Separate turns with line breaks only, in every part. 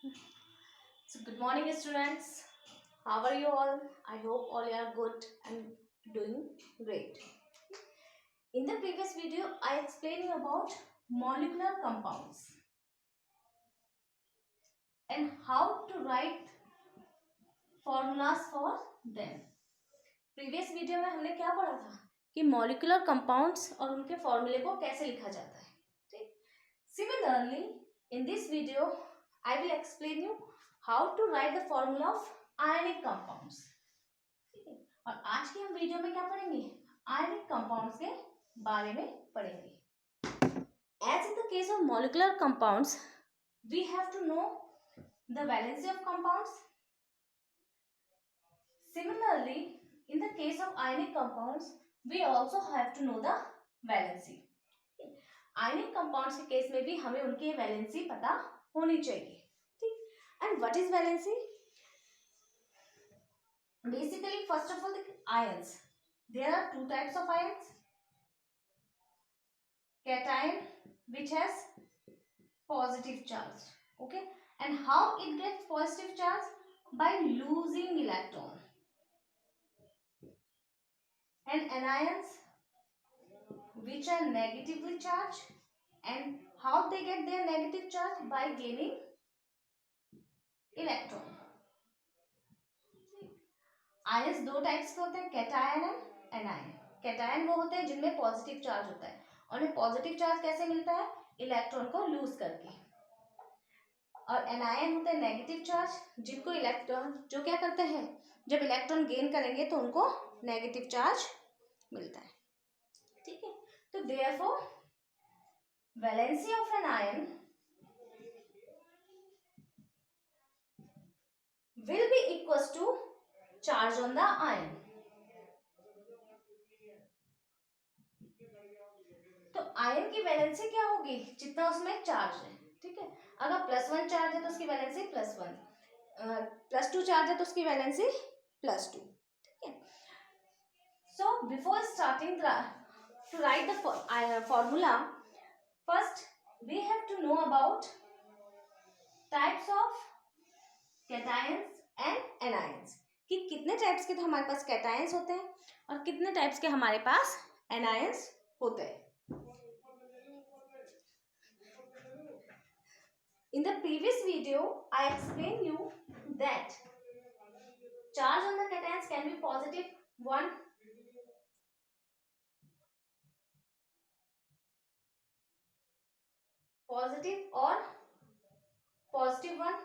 So good morning students. How are you all? I hope all you are good and doing great. In the previous video I explained you about molecular compounds and how to write formulas for them. Previous video में हमने क्या पढ़ा था कि molecular compounds और उनके फॉर्मूले को कैसे लिखा जाता है. ठीक. Similarly, in this video I will explain you how to write the formula of ionic compounds. ठीक है. और आज के हम वीडियो में क्या पढ़ेंगे? आयनिक कंपाउंड्स के बारे में पढ़ेंगे. As in the case of molecular compounds, we have to know the valency of compounds. Similarly, in the case of ionic compounds, we also have to know the valency. Ionic compounds के case में भी हमें उनकी valency पता होनी चाहिए. ठीक. And what is valency? Basically, first of all, the ions. There are two types of ions. Cation, which has positive charge. Okay. And how it gets positive charge? By losing electron. And anions, which are negatively charged. And how they get their negative charge? By gaining electron. Ions दो types के होते हैं, cation and anion. Cation वो होते हैं जिनमें positive charge होता है और उन्हें पॉजिटिव चार्ज कैसे मिलता है? इलेक्ट्रॉन को लूज करके. और एनायन होते हैं नेगेटिव चार्ज, जिनको इलेक्ट्रॉन जो क्या करते हैं, जब इलेक्ट्रॉन गेन करेंगे तो उनको नेगेटिव चार्ज मिलता है. ठीक है. तो therefore valency of an ion will be equals to charge on the ion. तो आयन की वैलेंसी क्या होगी? जितना उसमें चार्ज है. ठीक है. अगर +1 चार्ज है तो उसकी वैलेंसी +1, +2 चार्ज है तो उसकी वैलेंसी +2. ठीक है. So before starting to write the formula, first we have to know about types of cations and anions. कि कितने टाइप्स के तो हमारे पास कैटायंस होते हैं और कितने टाइप्स के हमारे पास एनायंस होते हैं. In the previous video, I explained you that charge on the cations can be +1, positive or +1.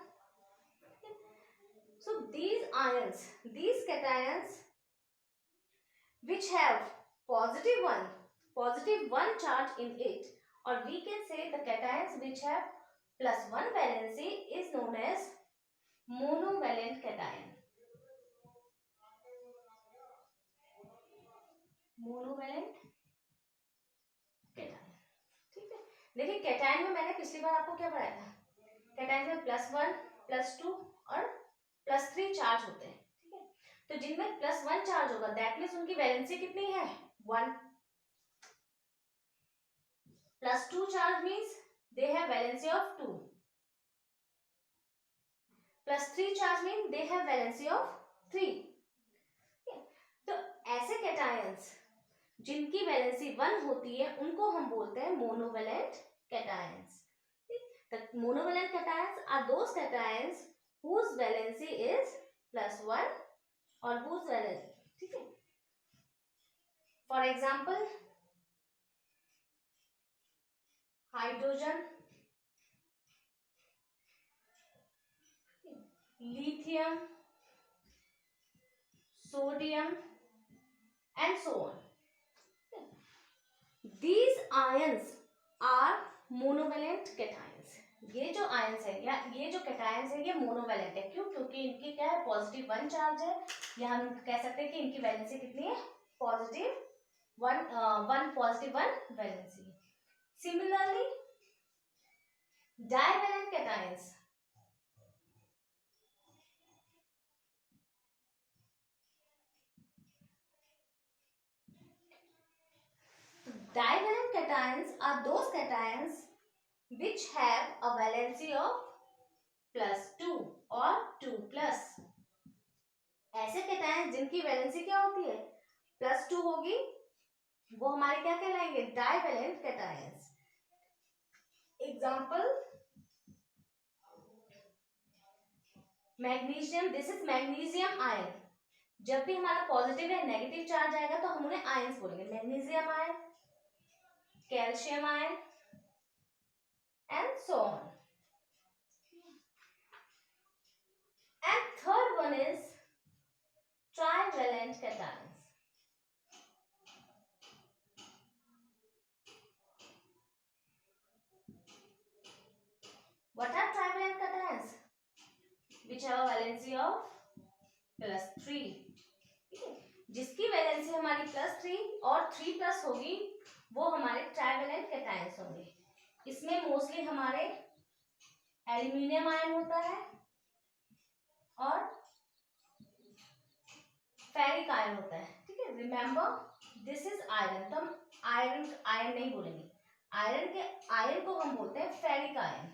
So these ions, these cations which have +1 charge in it, or we can say the cations which have +1 valency is known as monovalent cation. Monovalent cation. ठीक है. देखिए cation में मैंने पिछली बार आपको क्या पढ़ाया था? कैटायन में +1, +2 और +3 चार्ज होते हैं. ठीक है. तो जिनमें +1 चार्ज होगा दैट मीन्स उनकी वैलेंसी कितनी है? 1. +2 charge means they have valency of 2. +3 charge mean they have valency of 3. तो ऐसे कैटायंस जिनकी वैलेंसी 1 होती है उनको हम बोलते हैं monovalent cations. The monovalent cations are those cations whose valency is +1 or whose valency. ठीक है. For example, hydrogen, lithium, sodium and so on. These ions are monovalent cations. ये जो आयंस है या ये जो कैटायंस है ये मोनोवैलेंट है. क्यों? क्योंकि इनकी क्या है? +1 चार्ज है. या हम कह सकते हैं कि इनकी वैलेंसी कितनी है? +1 valency. Similarly divalent cations, divalent cations are those cations which have a valency of +2 और 2+। ऐसे कैटायंस जिनकी वैलेंसी क्या होती है, +2 होगी, वो हमारे क्या कहलाएंगे, divalent cations. Example, magnesium, this is magnesium ion. जब भी हमारा पॉजिटिव या नेगेटिव चार्ज आएगा तो हम उन्हें आयंस बोलेंगे, magnesium ion, calcium ion and so on. And third one is trivalent cations. What are trivalent cations? Which have a valency of +3. जिसकी वैलेंसी हमारी +3 और 3+ होगी वो हमारे ट्राइवेलेंट कैटायंस होंगे। इसमें मोस्टली हमारे एल्यूमिनियम आयन होता है और फेरिक आयन होता है। ठीक है, रिमेंबर दिस इज आयरन, तो हम आयरन नहीं बोलेंगे, आयरन को हम बोलते हैं फेरिक आयन।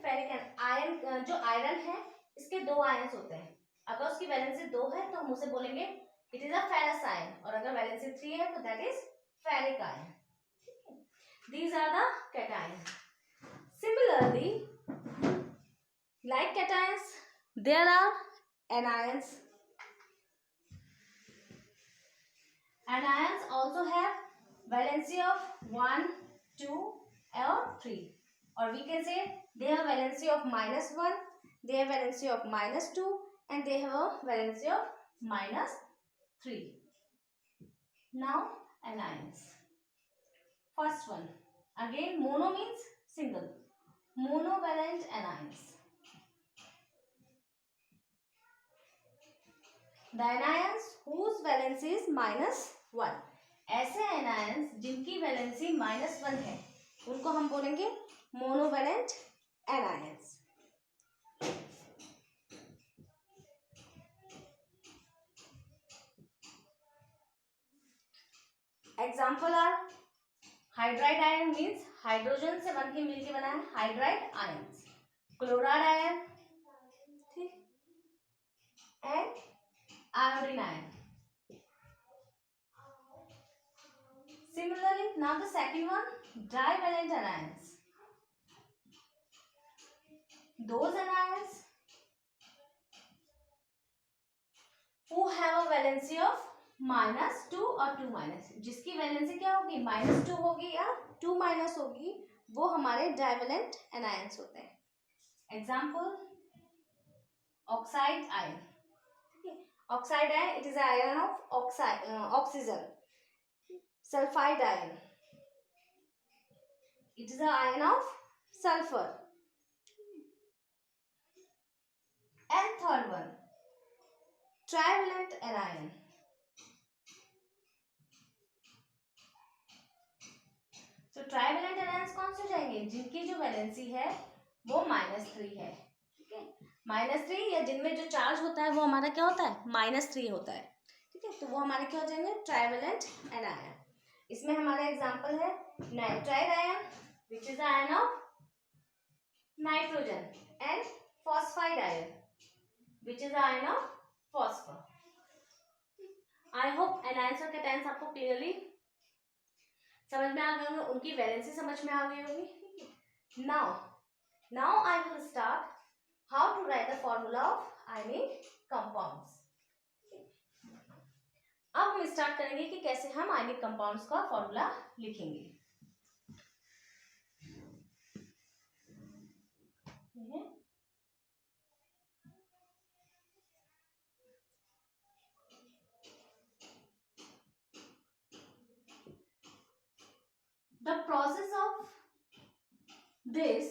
फेरिक आयन, जो आयरन है इसके 2 आयंस होते हैं। अगर उसकी वैलेंसी 2 है तो हम उसे बोलेंगे it is a ferrous ion, और अगर वैलेंसी 3 है तो that is ferric ion. These are the cations. Similarly like cations there are anions. Anions also have valency of 1, 2 or 3, or we can say they have valency of -1, they have valency of -2 and they have a valency of -3. Now anions. First one, again mono means single, monovalent anions. The anions whose valency is -1, ऐसे anions जिनकी valency -1 है उनको हम बोलेंगे monovalent anions. Example are hydride ion means hydrogen से बन के मिलकर बना है हाइड्राइड आयंस, क्लोराइड आयन, ठीक, and iodine ion. Similarly, now the second one, divalent anions. Those anions who have a valency of -2 और 2-, जिसकी वैलेंसी क्या होगी, -2 होगी या 2- होगी, वो हमारे डाइवेलेंट एनायंस होते हैं। Example, oxide ion, oxide ion it is ion of oxygen. Sulphide ion it is an ion of sulfur. And third one, trivalent anion. तो ट्राइवेलेंट एनायंस कौन से हो जाएंगे, जिनकी जो वैलेंसी है वो -3 है। ठीक है, -3 या जिनमें जो चार्ज होता है वो हमारा क्या होता है, -3 होता है। ठीक है, तो वो हमारे क्या हो जाएंगे, ट्राइवेलेंट एनायन। इसमें हमारा एग्जांपल है nitride ion which is the ion of nitrogen, and phosphide ion which is the ion of phosphor. I hope anions और cations आपको क्लियरली समझ में आ गए होंगे, उनकी वैलेंसी समझ में आ गई होगी। now I will start how to write the formula of ionic compounds. अब हम स्टार्ट करेंगे कि कैसे हम आयनिक कंपाउंड्स का फॉर्मूला लिखेंगे। The process of this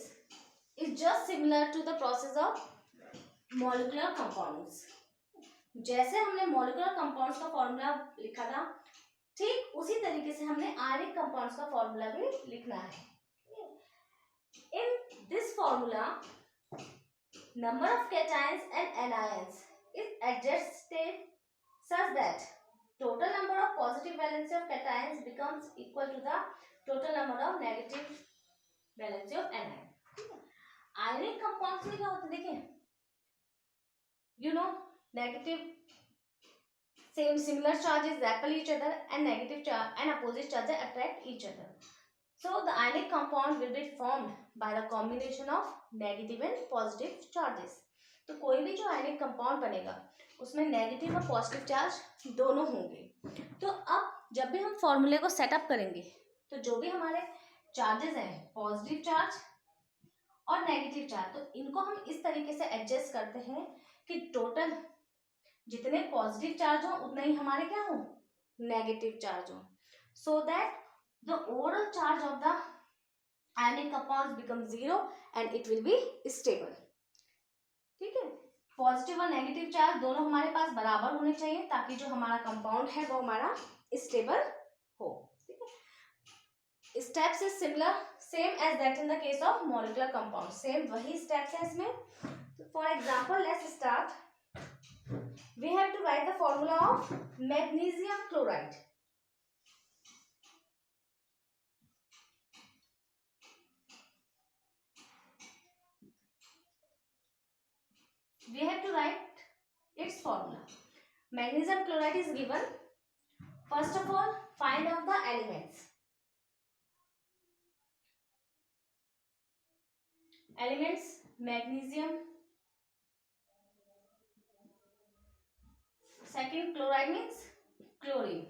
is just similar to the process of molecular compounds. जैसे हमने molecular compounds का फॉर्मूला लिखा था, ठीक उसी तरीके से हमने आयनिक कंपाउंड्स का फॉर्मूला भी लिखना है। In this formula, number of cations and anions is adjusted such that total number of positive valency of cations becomes equal to the total number of negative valency of anion. Ionic compounds में क्या होता है देखिए, you know, negative similar charges repel each other and negative charge and opposite charges attract each other. So the ionic compound will be formed by the combination of negative and positive charges. तो कोई भी जो ionic compound बनेगा उसमें negative और positive charge दोनों होंगे. तो अब जब भी हम फॉर्मूले को सेटअप करेंगे तो जो भी हमारे चार्जेस हैं, पॉजिटिव चार्ज और नेगेटिव चार्ज, तो इनको हम इस तरीके से एडजस्ट करते हैं कि टोटल जितने पॉजिटिव चार्ज हो उतने ही हमारे क्या हो, नेगेटिव चार्ज हो, so that the overall charge of the ionic compounds become 0 and it will be stable. ठीक है, पॉजिटिव और नेगेटिव चार्ज दोनों हमारे पास बराबर होने चाहिए ताकि जो हमारा कंपाउंड है वो हमारा स्टेबल हो. ठीक है, steps is similar same as that in the case of molecular compound. Same वही स्टेप्स है इसमें. For example let's start. We have to write the formula of magnesium chloride. We have to write its formula. Magnesium chloride is given. First of all, find out the elements. Elements magnesium. Second, chloride means chlorine.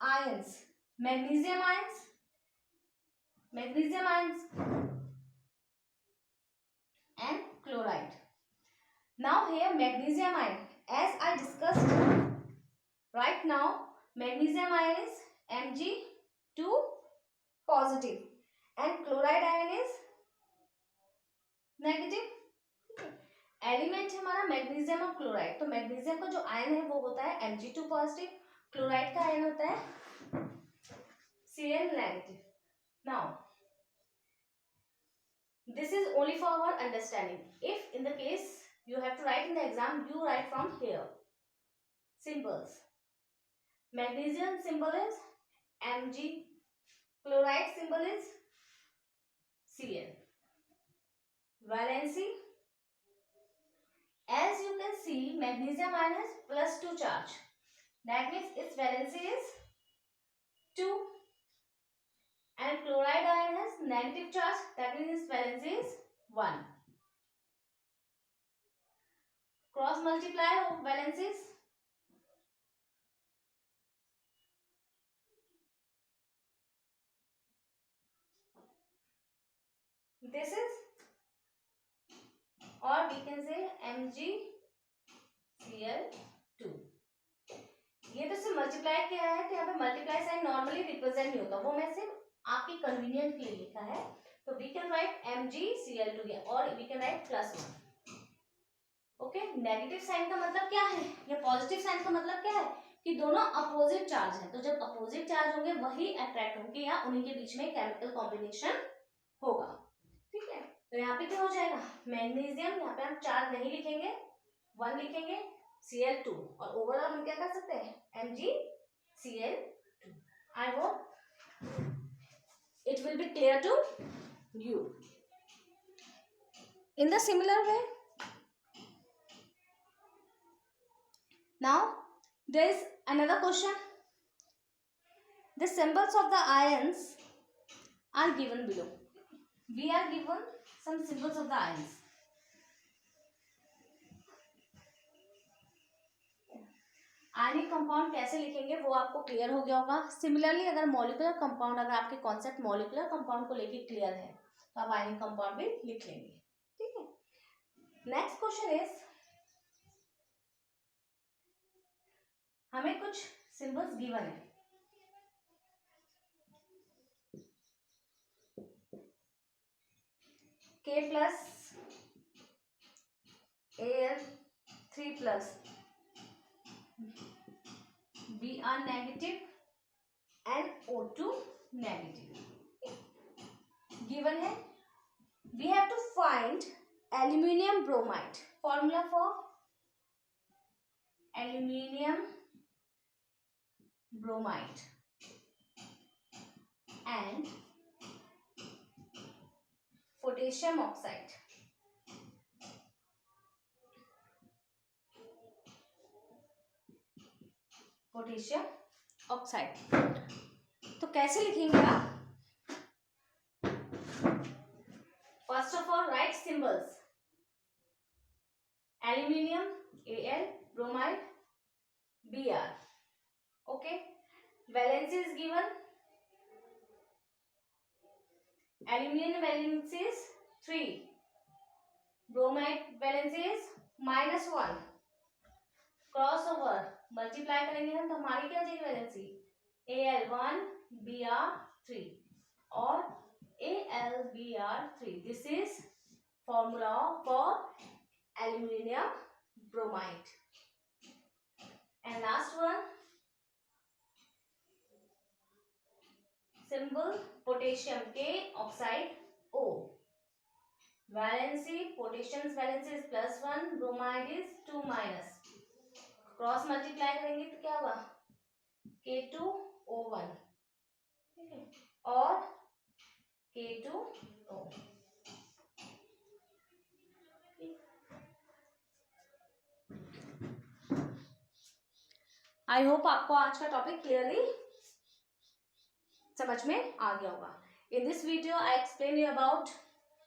Ions, magnesium ions. Magnesium ions and chloride. Now here magnesium ion, as I discussed right now, magnesium ion is Mg2 positive and chloride ion is negative. Element है हमारा magnesium और chloride. तो magnesium का जो ion है वो होता है Mg2 पॉजिटिव, क्लोराइड का आयन होता है Cl negative. Now this is only for our understanding. If in the case you have to write in the exam, you write from here symbols. Magnesium symbol is Mg, chloride symbol is Cl. Valency, as you can see, magnesium ion has +2 charge. That means its valency is 2. And chloride ion has negative charge. That means its valency is 1. Cross multiply of valencies. This is, or we can say MgCl2. ये तो सिर्फ multiply किया है कि यहाँ पे multiply sign normally represent नहीं होता, वो मैं सिर्फ आपकी कन्वीनियंट के लिए लिखा है. तो we can write MgCl2 here और we can write +1. Okay, negative sign का मतलब क्या है या पॉजिटिव साइन का मतलब क्या है कि दोनों अपोजिट चार्ज है. तो जब अपोजिट चार्ज होंगे वही अट्रैक्ट होंगे या उन्हीं के बीच में केमिकल कॉम्बिनेशन होगा. ठीक है, तो यहाँ पे क्या हो जाएगा, मैग्नीशियम, यहाँ पे हम चार्ज नहीं लिखेंगे, 1 लिखेंगे, Cl2 और ओवरऑल हम क्या कर सकते हैं, MgCl2. I hope it will be clear to you. In the similar way, now there is another question. The symbols of the ions are given below. We are given some symbols of the ions. Ionic compound कैसे लिखेंगे वो आपको clear हो गया होगा. Similarly अगर molecular compound, अगर आपके कॉन्सेप्ट मॉलिक्यूलर कंपाउंड को लेके क्लियर है तो आप आयनिक कंपाउंड भी लिख लेंगे. ठीक है, नेक्स्ट क्वेश्चन इज, हमें कुछ सिंबल्स गिवन है. K+, Al3+, Br negative and O2 negative given है. We have to find aluminium bromide. formula for aluminium bromide and potassium oxide. Potassium oxide. तो कैसे लिखेंगे आप? First of all right symbols. Aluminium Al, bromide Br. Okay, valence is given. Aluminium valence is 3, bromide valence is -1. Cross over multiply करेंगे हम तो हमारी क्या जाएगी वैलेंसी? Al1 Br3 और Al Br3. This is formula for aluminium bromide. And last one, symbol potassium K, oxide O. Valency, potassium's valency is +1, bromide is 2-. Cross multiply करेंगे तो क्या होगा? K2O1, ठीक है, और K2O. आई होप आपको आज का टॉपिक क्लियरली समझ में आ गया होगा. In this video I explain you about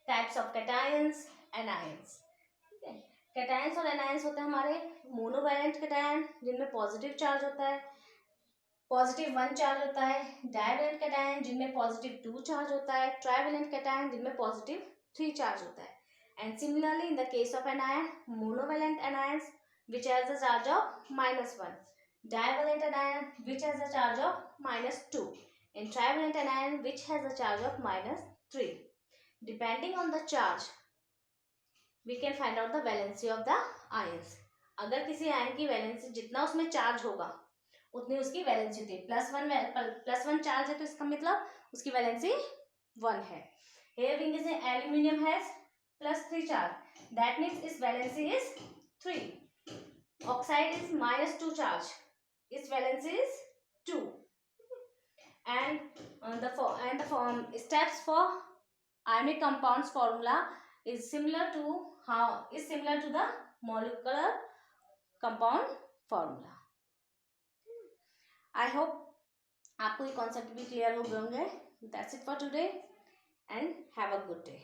types of cations, anions. Cations और एनायंस होते हैं हमारे मोनोवैलेंट कैटायन जिनमें पॉजिटिव चार्ज होता है, +1 चार्ज होता है. डाइवैलेंट कैटायन जिनमें +2 चार्ज होता है. ट्राइवैलेंट कैटायन जिनमें +3 चार्ज होता है. And similarly in the case of anion, monovalent anions which has a charge of -1, divalent anion which has a charge of -2, and trivalent anion which has a charge of -3. Depending on the charge we can find out the valency of the ions. अगर किसी ion की valency जितना उसमें charge होगा उतनी उसकी valency होती है. +1 चार्ज है तो इसका मतलब उसकी वैलेंसी 1 है. Here we can say aluminium has +3 charge, that means its valency is 3. Oxide is -2 charge, its valency is 2. And the steps for ionic compounds formula is similar to the molecular compound formula. I hope आपको ये concept भी clear हो गए होंगे. That's it for today and have a good day.